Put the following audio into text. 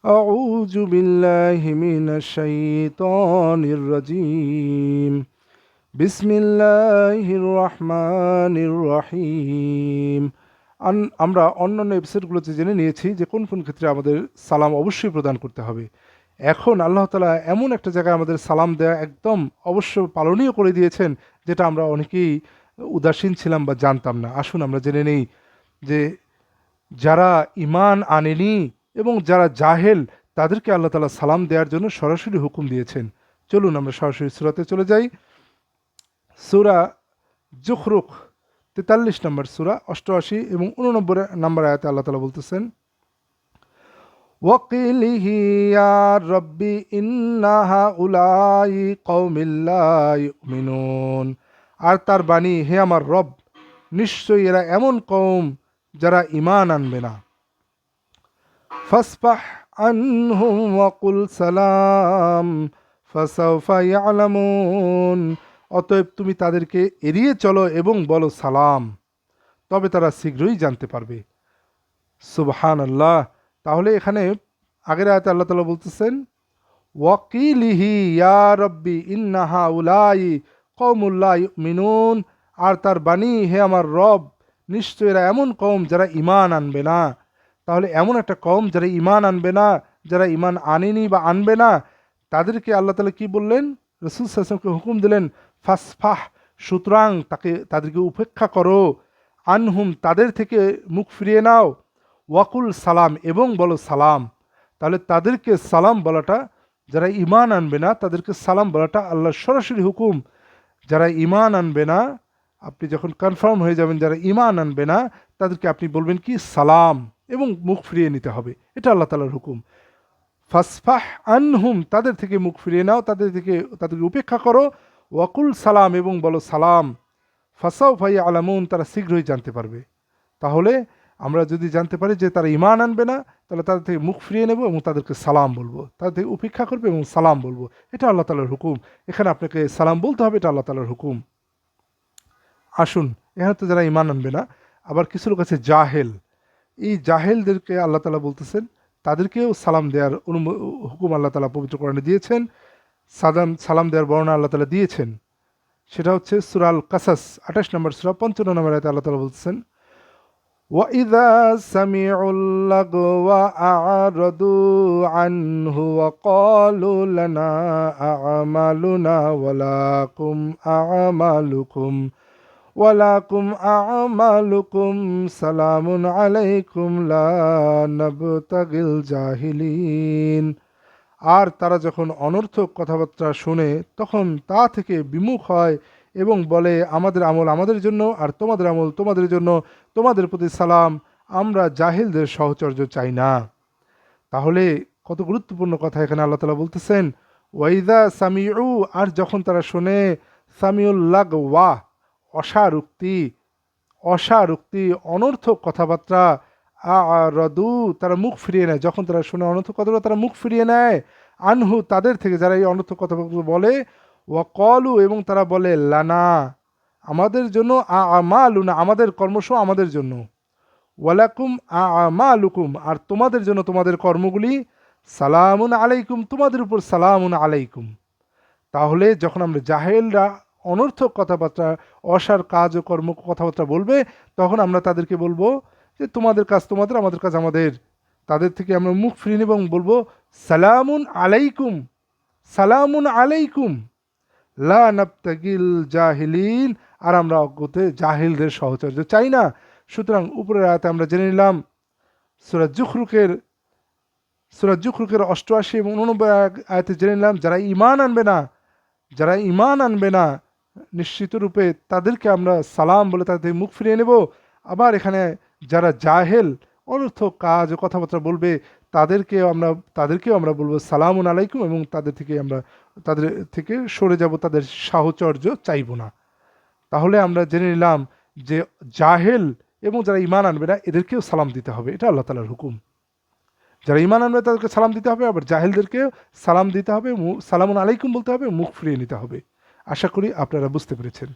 أعوذ بالله من الشيطان الرجيم بسم الله الرحمن الرحيم আমরা অন্যান্য এপিসোডগুলোতে জেনে নিয়েছি যে কোন কোন ক্ষেত্রে আমাদের সালাম অবশ্যই প্রদান করতে হবে। এখন আল্লাহ তাআলা এমন একটা জায়গায় আমাদের সালাম দেওয়া একদম অবশ্য পালনীয় করে দিয়েছেন, যেটা আমরা অনেকেই উদাসীন ছিলাম বা জানতাম না। আসুন আমরা জেনে নেই যে যারা ঈমান আনেনি এবং যারা জাহেল, তাদেরকে আল্লাহ তাআলা সালাম দেওয়ার জন্য সরাসরি হুকুম দিয়েছেন। চলুন আমরা সরাসরি সূরাতে চলে যাই। সূরা যুখরুখ ৪৩ নম্বর সূরা ৮৮ এবং ৮৯ নম্বর আয়াতে আল্লাহ তাআলা বলতেছেন, ওয়াকিলিহি ইয়া রাব্বি ইন্না হাউলাই কওমিল লা ইউমিনুন। আর তার বাণী, হে আমার রব, নিশ্চয়ই এরা এমন কওম যারা ঈমান আনবে না। ফাসফাহ আনহুম ওয়াকুল সালাম ফাসাউফা ইয়ালামুন। অতএব তুমি তাদেরকে এড়িয়ে চলো এবং বলো সালাম, তবে তারা শীঘ্রই জানতে পারবে। সুবহানাল্লাহ। তাহলে এখানে আগের আয়াতে আল্লাহ তাআলা বলতেছেন, ওয়াকিলিহি ইয়া রব্বি ইন্না হাউলাই কওমুল লা ইউমিনুন। আর তার বাণী, হে আমার রব, নিশ্চয় এরা এমন কওম যারা ঈমান আনবে না। তাহলে এমন একটা কওম যারা ঈমান আনবে না, যারা ঈমান আনেনি বা আনবে না, তাদেরকে আল্লাহ তাআলা কি বললেন? রাসূল সাল্লাল্লাহু আলাইহি ওয়াসাল্লামকে হুকুম দিলেন, ফাসফাহ, সুতরাং তাদেরকে উপেক্ষা করো, আনহুম, তাদের থেকে মুখ ফিরিয়ে নাও, ওয়াকুল সালাম, এবং বলো সালাম। তাহলে তাদেরকে সালাম বলাটা, যারা ঈমান আনবে না তাদেরকে সালাম বলাটা আল্লাহর সরাসরি হুকুম। যারা ঈমান আনবে না, আপনি যখন কনফার্ম হয়ে যাবেন যারা ঈমান আনবে না, তাদেরকে আপনি বলবেন কি সালাম, এবং মুখ ফিরিয়ে নিতে হবে। এটা আল্লাহ তাআলার হুকুম। ফাসফাহ আনহুম, তাদের থেকে মুখ ফিরিয়ে নাও, তাদেরকে উপেক্ষা করো, ওয়াকুল সালাম, এবং বলো সালাম। ফাসাউফা ইয়ালামুন, তারা শীঘ্রই জানতে পারবে। তাহলে আমরা যদি জানতে পারি যে তারা ঈমান আনবে না, তাহলে তাদের থেকে মুখ ফিরিয়ে নেব এবং তাদেরকে সালাম বলবো, তাদের থেকে উপেক্ষা করবে এবং সালাম বলবো। এটা আল্লাহ তাআলার হুকুম। এখানে আপনাকে সালাম বলতে হবে, এটা আল্লাহ তাআলার হুকুম। আসুন, এখানে তো যারা ঈমান আনবে না, আবার কিছু লোক আছে জাহেল। এই জাহেলদেরকে আল্লাহ তাআলা বলতেছেন, তাদেরকেও সালাম দেওয়ার হুকুম আল্লাহ তাআলা পবিত্র কোরআনে দিয়েছেন। সালাম দেওয়ার বর্ণনা আল্লাহ তাআলা দিয়েছেন। সেটা হচ্ছে সূরা আল কাসাস ২৮ নম্বর সূরা ৫৫ নম্বর আয়াতে আল্লাহ তাআলা বলতেছেন, وَإِذَا سَمِعُوا اللَّغْوَ أَعْرَضُوا عَنْهُ وَقَالُوا لَنَا أَعْمَالُنَا وَلَكُمْ أَعْمَالُكُمْ سَلَامٌ عَلَيْكُمْ لَا نَبْتَغِي الْجَاهِلِينَ। আর তারা যখন অনর্থক কথাবার্তা শোনে, তখন তা থেকে বিমুখ হয় এবং বলে, আমাদের আমল আমাদের জন্য, আর তোমাদের আমল তোমাদের জন্য, তোমাদের প্রতি সালাম, আমরা জাহিলদের সহচর্য চাই না। তাহলে কত গুরুত্বপূর্ণ কথা এখানে আল্লাহ তাআলা বলতেছেন, ওয়াইদা সামিউ, আর যখন তারা শোনে, সামিউল লাগওয়া, অশারুক্তি, অনর্থক কথাবার্তা, আ'রাদু, তারা মুখ ফিরিয়ে নেয়। যখন তারা শুনে অনর্থক কথাবার্তা, তারা মুখ ফিরিয়ে নেয়, আনহু, তাদের থেকে, যারা এই অনর্থক কথাবার্তা বলে, ওয়াকলু, এবং তারা বলে, লানা, আমাদের জন্য, আমালুনা, আমাদের কর্মসহ আমাদের জন্য, ওয়ালাকুম আমালুকুম, আর তোমাদের জন্য তোমাদের কর্মগুলি, সালামুন আলাইকুম, তোমাদের উপর সালামুন আলাইকুম। তাহলে যখন আমরা জাহেলরা অনর্থক কথাবার্তা, অসার কাজ ও কর্ম কথাবার্তা বলবে, তখন আমরা তাদেরকে বলবো যে তোমাদের কাজ তোমাদের, আমাদের কাজ আমাদের। তাদের থেকে আমরা মুখ ফিরিয়ে নেব এবং বলবো সালামুন আলাইকুম, সালামুন আলাইকুম, লা নাবতাগিল জাহিলিন, আর আমরা অজ্ঞতে জাহিলদের সহচর্য চাই না। সুতরাং উপরের আয়াতে আমরা জেনে নিলাম, সূরা যুখরুখের ৮৮ এবং ৮৯ আয়াতে জেনে নিলাম, যারা ঈমান আনবে না, নিশ্চিত রূপে তাদেরকে আমরা সালাম বলে তাদের মুখ ফিরিয়ে নেব। আবার এখানে যারা জাহেল, অনর্থক কাজ ও কথাবার্তা বলবে, তাদেরকেও আমরা বলবো সালামুন আলাইকুম, এবং তাদের থেকে সরে যাব, তাদের সাহচর্য চাইব না। তাহলে আমরা জেনে নিলাম যে জাহেল এবং যারা ঈমান আনবে না, এদেরকেও সালাম দিতে হবে। এটা আল্লাহ তাআলার হুকুম। যারা ঈমান আনবে তাদেরকে সালাম দিতে হবে, আবার জাহেলদেরকেও সালাম দিতে হবে, সালামুন আলাইকুম বলতে হবে, মুখ ফিরিয়ে নিতে হবে। আশা করি আপনারা বুঝতে পেরেছেন।